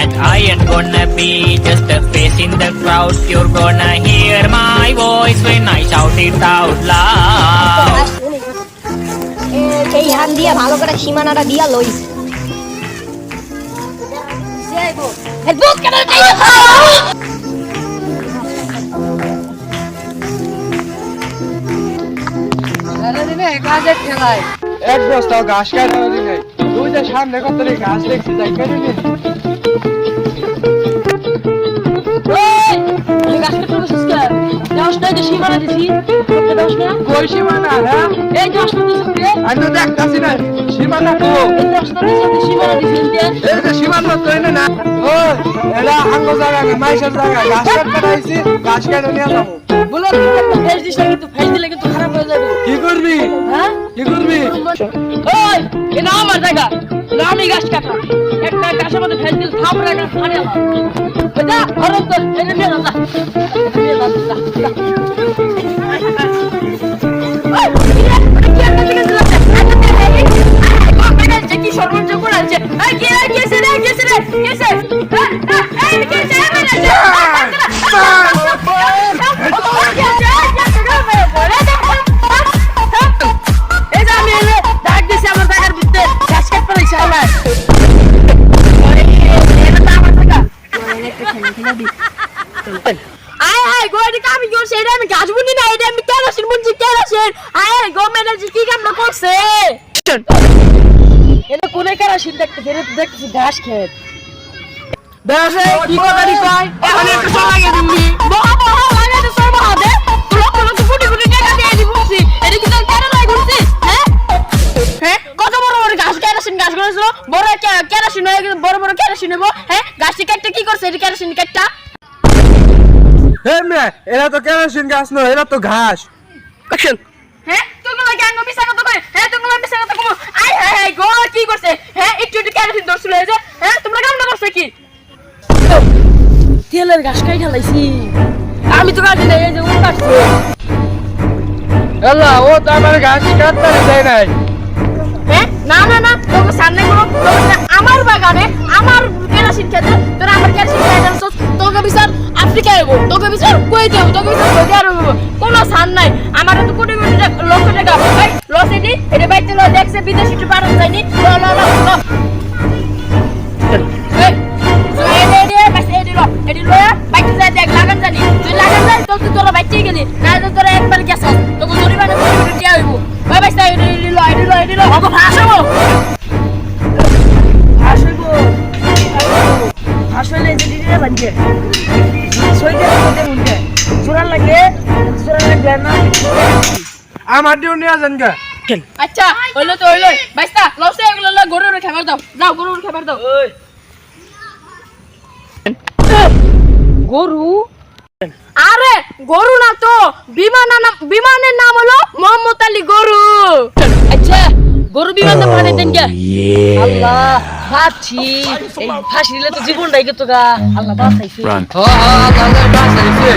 And I ain't gonna be just a face in the crowd. You're gonna hear my voice when I shout it out loud. এই হাত দিয়ে ভালো করে সীমানাটা দিয়া লই এক বস্তা ঘাস কাটা দিনে তুই যে সামনে কত ঘাস দেখছি তাই কেটে নি কই সীমানা আমি তো দেখতাছি না সীমানা তো এই যে সীমানা তো এনে না ও এরা আঙ্গ জায়গা না মাইশের জায়গা ঘাস কাটতে আইছি ঘাস কাটা নিয়ে যাবো বলো ফেস দিছ কিন্তু ফেস দিলে কিন্তু খারাপ হয়ে যাবে কি করবি হ্যাঁ কি করবি ওই এটা আমার জায়গা না আমি গাছ কাটা একটা গাছের মধ্যে ফেস দিল থামরে একটা ফাড়ে আমার যা হরন কর এটা নিয়ে যা এটা নিয়ে যা কি সর্বঞ্জ করে আছে এই কে গেছে রে গেছে রে গেছে এই গেছে ঘাস খেত কি কথাটি কয় এখন একটু সময় লাগে তুমি লাগে তো সব হবে লোক লোক কোটি কোটি টাকা দিয়ে দিবছি এটা কি তোর কেন নাই করছিস হ্যাঁ কত বড় বড় ঘাস কেরাসিন গাছ করেছিল বড় কেরাসিন হয়ে গেছে বড় বড় কেরাসিন নেবো হ্যাঁ গাছটি কাটতে কি করছে এটা কেরাসিন কাটটা হে মে এরা তো কেরোসিন গাছ নয় এরা তো ঘাস কাটছেন হ্যাঁ তোগুলো গ্যাং মিছা কথা কই হ্যাঁ তোগুলো মিছা কথা কই আই হাই হাই গো কি করছে হ্যাঁ একটু একটু কেরাসিন দর্শল হয়ে যায় হ্যাঁ তোমরা কামনা করছে কি তেলের ঘাস খাই ঢালাইছি আমি তো কাটি নাই এই যে ও কাটছে আল্লাহ ও তো আমার ঘাস কাটতে দেয় নাই হ্যাঁ না না না তোকে সামনে কোনো আমার বাগানে আমার কেরাসিন খেতে তোরা আমার কেরাসিন খাই যাচ্ছ তোকে বিচার আফ্রিকায় যাবো তোকে বিচার কই দেবো তোকে বিচার কই দেবো কোনো সান নাই আমার তো কোটি কোটি লক্ষ টাকা ভাই লস এটি এটা বাইতে লো দেখছে বিদেশি একটু পারন যায়নি ল ল ল ল এটি লয়া বাইতে যায় দেখ লাগান জানি তুই লাগান যাই তো তুই তোরা বাইতে গেলি না তো তোরা একবার গেছ তোকে জরিমানা করে দিয়া হইব ভাই ভাই সাই এটি ল ওকে ভাষাবো আসলে যে দিদিরা বানছে সইতে মধ্যে মুন্ডে সুরান লাগে না আমার দিও নিয়ে যান গা আচ্ছা হইলো তো হইলো বাইস্তা লসে এগুলো গরুর খাবার দাও যাও গরুর খাবার দাও গরু আরে গরু না তো বিমানের নাম হলো মোহাম্মদ আলী গরু আচ্ছা গরু বিমানে পাঠাই দেন কে আল্লাহ ফাঁসি এই ফাঁসি দিলে তো জীবনটাই গেতো গা আল্লাহ বাঁচাইছে আল্লাহ বাঁচাইছে